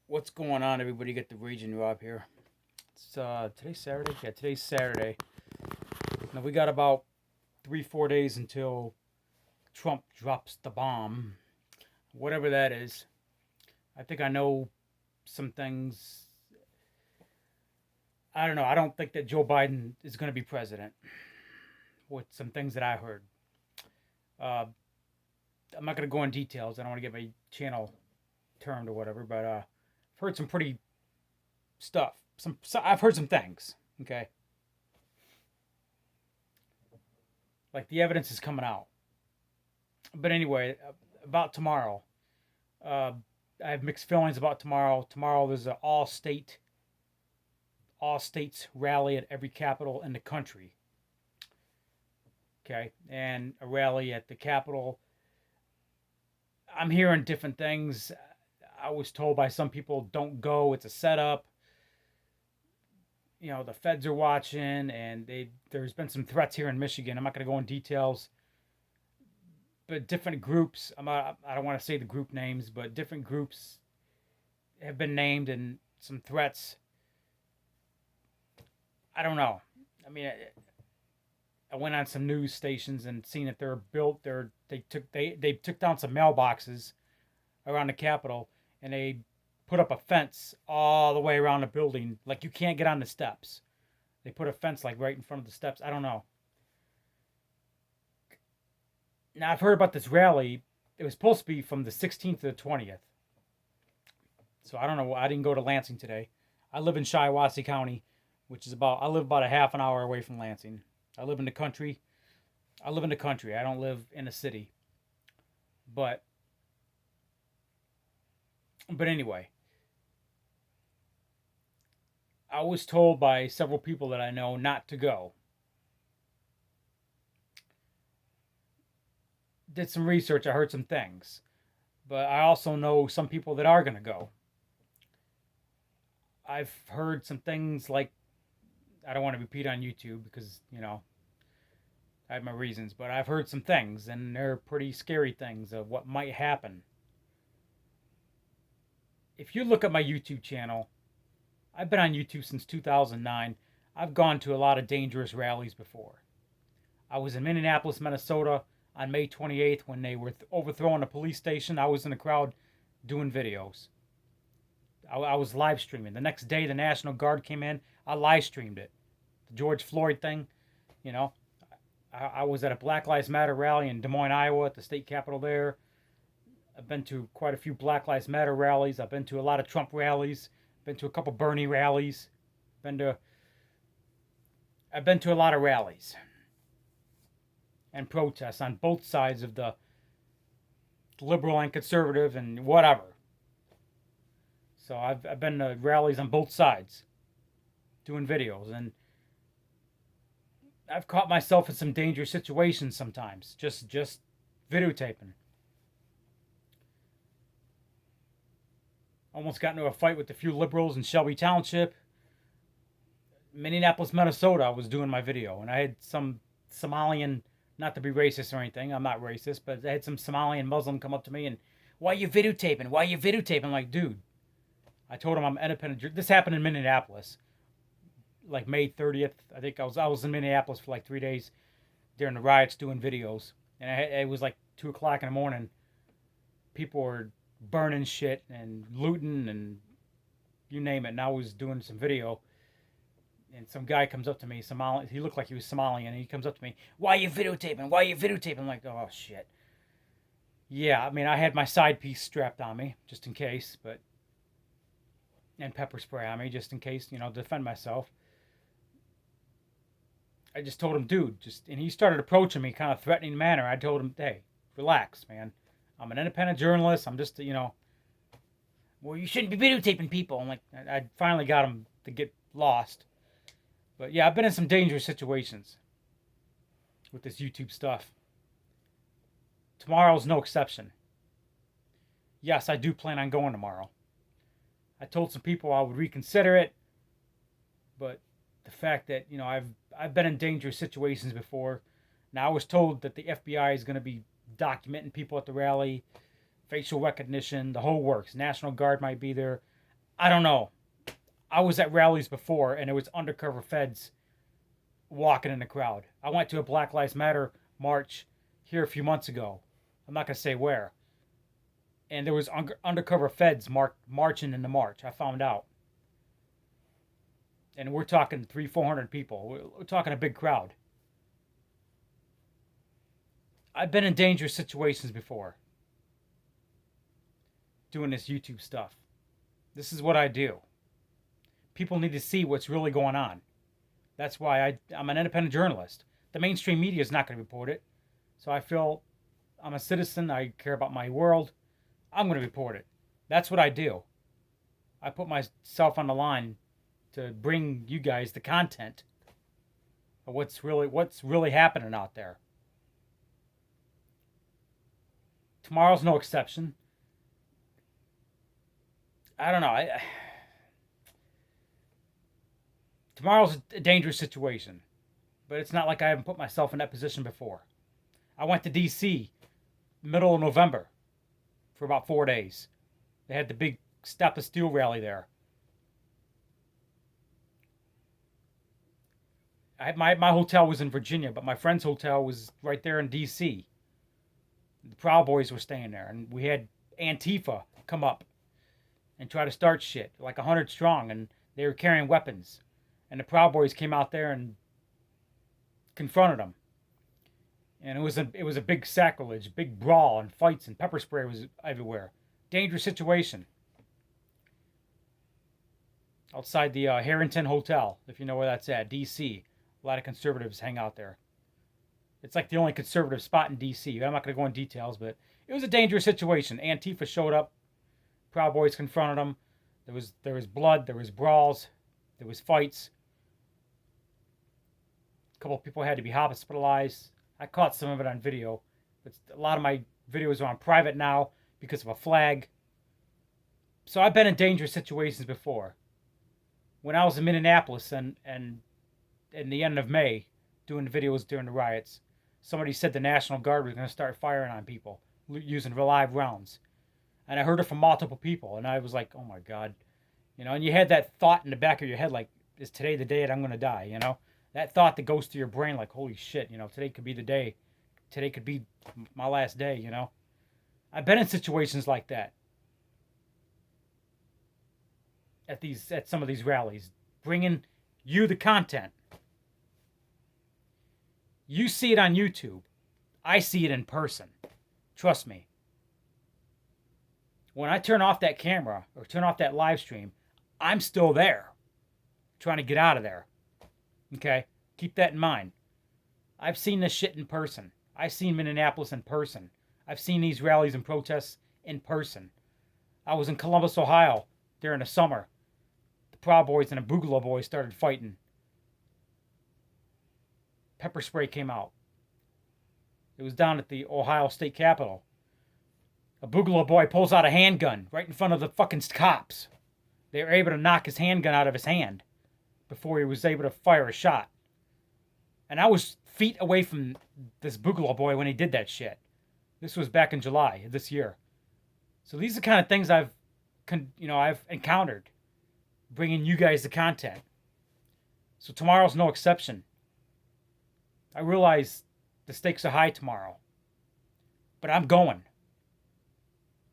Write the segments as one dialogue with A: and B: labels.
A: What's going on, everybody? Get the Raging Rob here. It's today's Saturday. Yeah, today's Saturday. Now we got about 3-4 days until Trump drops the bomb, whatever that is. I think I know some things. I don't know. I don't think that Joe Biden is going to be president. With some things that I heard, uh, I'm not going to go in details. I don't want to get my channel termed or whatever, but I've heard some pretty stuff. I've heard some things. Okay, like the evidence is coming out. But anyway, about tomorrow, uh, I have mixed feelings about tomorrow. Tomorrow there's an all states rally at every capital in the country. Okay, and a rally at the Capitol. I'm hearing different things. I was told by some people, don't go. It's a setup. The feds are watching, and there's been some threats here in Michigan. I'm not going to go in details, but different groups. I don't want to say the group names, but different groups have been named and some threats. I don't know. I mean, I went on some news stations and seen that they're built. They took down some mailboxes around the Capitol, and they put up a fence all the way around the building. Like, you can't get on the steps. They put a fence like right in front of the steps. I don't know. Now I've heard about this rally. It was supposed to be from the 16th to the 20th. So I don't know. I didn't go to Lansing today. I live in Shiawassee County, which is I live about a half an hour away from Lansing. I live in the country. I live in the country. I don't live in a city. But anyway, I was told by several people that I know not to go. Did some research. I heard some things. But I also know some people that are going to go. I've heard some things like, I don't want to repeat on YouTube because, I have my reasons, but I've heard some things, and they're pretty scary things of what might happen. If you look at my YouTube channel, I've been on YouTube since 2009. I've gone to a lot of dangerous rallies before. I was in Minneapolis, Minnesota on May 28th when they were overthrowing a police station. I was in the crowd doing videos. I was live streaming. The next day, the National Guard came in. I live streamed it. The George Floyd thing, you know. I was at a Black Lives Matter rally in Des Moines, Iowa, at the state capitol there. I've been to quite a few Black Lives Matter rallies. I've been to a lot of Trump rallies. Been to a couple Bernie rallies. I've been to a lot of rallies and protests on both sides of the liberal and conservative and whatever. So I've been to rallies on both sides doing videos, and I've caught myself in some dangerous situations sometimes, just videotaping. Almost got into a fight with a few liberals in Shelby Township. Minneapolis, Minnesota, I was doing my video, and I had some Somalian, not to be racist or anything, I'm not racist, but I had some Somalian Muslim come up to me and, why are you videotaping? Why are you videotaping? I'm like, dude, I told him I'm independent. This happened in Minneapolis, like May 30th. I think I was in Minneapolis for like 3 days during the riots doing videos, and it was like 2 o'clock in the morning. People were burning shit and looting and you name it. And I was doing some video, and some guy comes up to me, Somali. He looked like he was Somalian, and he comes up to me, "Why are you videotaping? Why are you videotaping?" I'm like, "Oh shit." Yeah, I mean, I had my side piece strapped on me just in case, and pepper spray on me just in case, to defend myself. I just told him, dude, and he started approaching me kind of threatening manner. I told him, hey, relax, man. I'm an independent journalist. I'm just, well, you shouldn't be videotaping people. I'm like, I finally got him to get lost. But yeah, I've been in some dangerous situations with this YouTube stuff. Tomorrow's no exception. Yes, I do plan on going tomorrow. I told some people I would reconsider it, but the fact that I've been in dangerous situations before. Now I was told that the FBI is going to be documenting people at the rally, facial recognition, the whole works. National Guard might be there. I don't know. I was at rallies before, and it was undercover feds walking in the crowd. I went to a Black Lives Matter march here a few months ago. I'm not going to say where. And there was undercover feds marching in the march. I found out. And we're talking 300-400 people. We're talking a big crowd. I've been in dangerous situations before doing this YouTube stuff. This is what I do. People need to see what's really going on. That's why I'm an independent journalist. The mainstream media is not going to report it. So I feel I'm a citizen. I care about my world. I'm going to report it. That's what I do. I put myself on the line to bring you guys the content of what's really happening out there. Tomorrow's no exception. I don't know. Tomorrow's a dangerous situation, but it's not like I haven't put myself in that position before. I went to D.C. middle of November for about 4 days. They had the big Stop the Steal rally there. My hotel was in Virginia, but my friend's hotel was right there in D.C. The Proud Boys were staying there, and we had Antifa come up and try to start shit, like 100 strong, and they were carrying weapons. And the Proud Boys came out there and confronted them. And it was a big sacrilege, big brawl and fights, and pepper spray was everywhere. Dangerous situation. Outside the Harrington Hotel, if you know where that's at, D.C. A lot of conservatives hang out there. It's like the only conservative spot in D.C. I'm not going to go into details, but it was a dangerous situation. Antifa showed up. Proud Boys confronted them. There was blood. There was brawls. There was fights. A couple of people had to be hospitalized. I caught some of it on video. But a lot of my videos are on private now because of a flag. So I've been in dangerous situations before. When I was in Minneapolis and in the end of May doing videos during the riots, somebody said the National Guard was going to start firing on people using live rounds. And I heard it from multiple people, and I was like, oh my God. You know, and you had that thought in the back of your head, like, is today the day that I'm going to die, you know? That thought that goes through your brain like, holy shit, you know, today could be the day. Today could be my last day, you know? I've been in situations like that. At some of these rallies, bringing you the content. You see it on YouTube. I see it in person. Trust me. When I turn off that camera or turn off that live stream, I'm still there, trying to get out of there. Okay? Keep that in mind. I've seen this shit in person. I've seen Minneapolis in person. I've seen these rallies and protests in person. I was in Columbus, Ohio during the summer. The Proud Boys and the Boogaloo Boys started fighting. Pepper spray came out. It was down at the Ohio State Capitol. A Boogaloo boy pulls out a handgun right in front of the fucking cops. They were able to knock his handgun out of his hand before he was able to fire a shot. And I was feet away from this Boogaloo boy when he did that shit. This was back in July of this year. So these are the kind of things I've encountered, bringing you guys the content. So tomorrow's no exception. I realize the stakes are high tomorrow, but I'm going.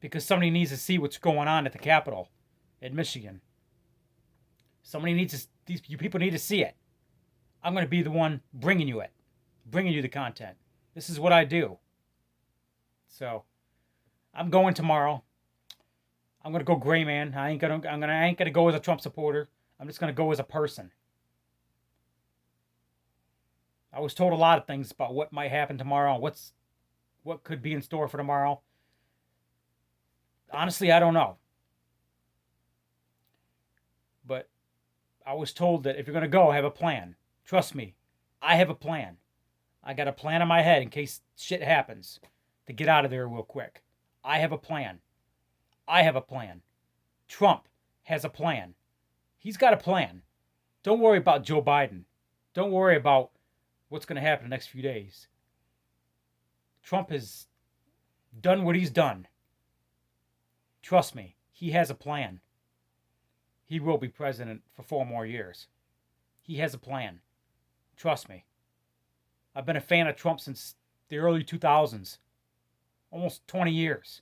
A: Because somebody needs to see what's going on at the Capitol in Michigan. You people need to see it. I'm going to be the one bringing you it, bringing you the content. This is what I do. So, I'm going tomorrow. I'm going to go gray man. I ain't going to go as a Trump supporter. I'm just going to go as a person. I was told a lot of things about what might happen tomorrow, what could be in store for tomorrow. Honestly, I don't know. But I was told that if you're going to go, have a plan. Trust me, I have a plan. I got a plan in my head in case shit happens to get out of there real quick. I have a plan. I have a plan. Trump has a plan. He's got a plan. Don't worry about Joe Biden. Don't worry about what's going to happen in the next few days. Trump has done what he's done. Trust me, he has a plan. he will be president for 4 more years. He has a plan. Trust me. I've been a fan of Trump since the early 2000s. Almost 20 years.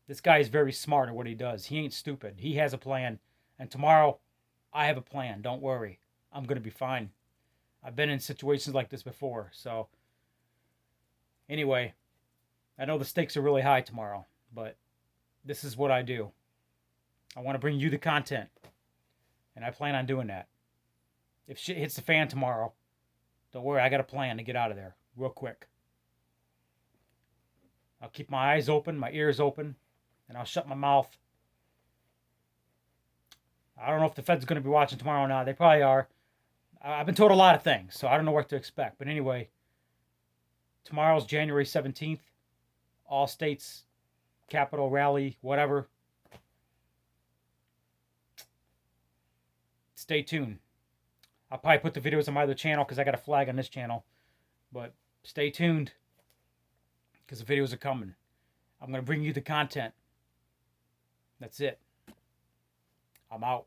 A: This guy is very smart at what he does. He ain't stupid. He has a plan. And tomorrow, I have a plan. Don't worry. I'm going to be fine. I've been in situations like this before. So, anyway, I know the stakes are really high tomorrow, but this is what I do. I want to bring you the content. And I plan on doing that. If shit hits the fan tomorrow, don't worry, I got a plan to get out of there real quick. I'll keep my eyes open, my ears open, and I'll shut my mouth. I don't know if the Fed's going to be watching tomorrow or not. They probably are. I've been told a lot of things, so I don't know what to expect. But anyway, tomorrow's January 17th. All states, Capitol rally, whatever. Stay tuned. I'll probably put the videos on my other channel because I got a flag on this channel. But stay tuned because the videos are coming. I'm going to bring you the content. That's it. I'm out.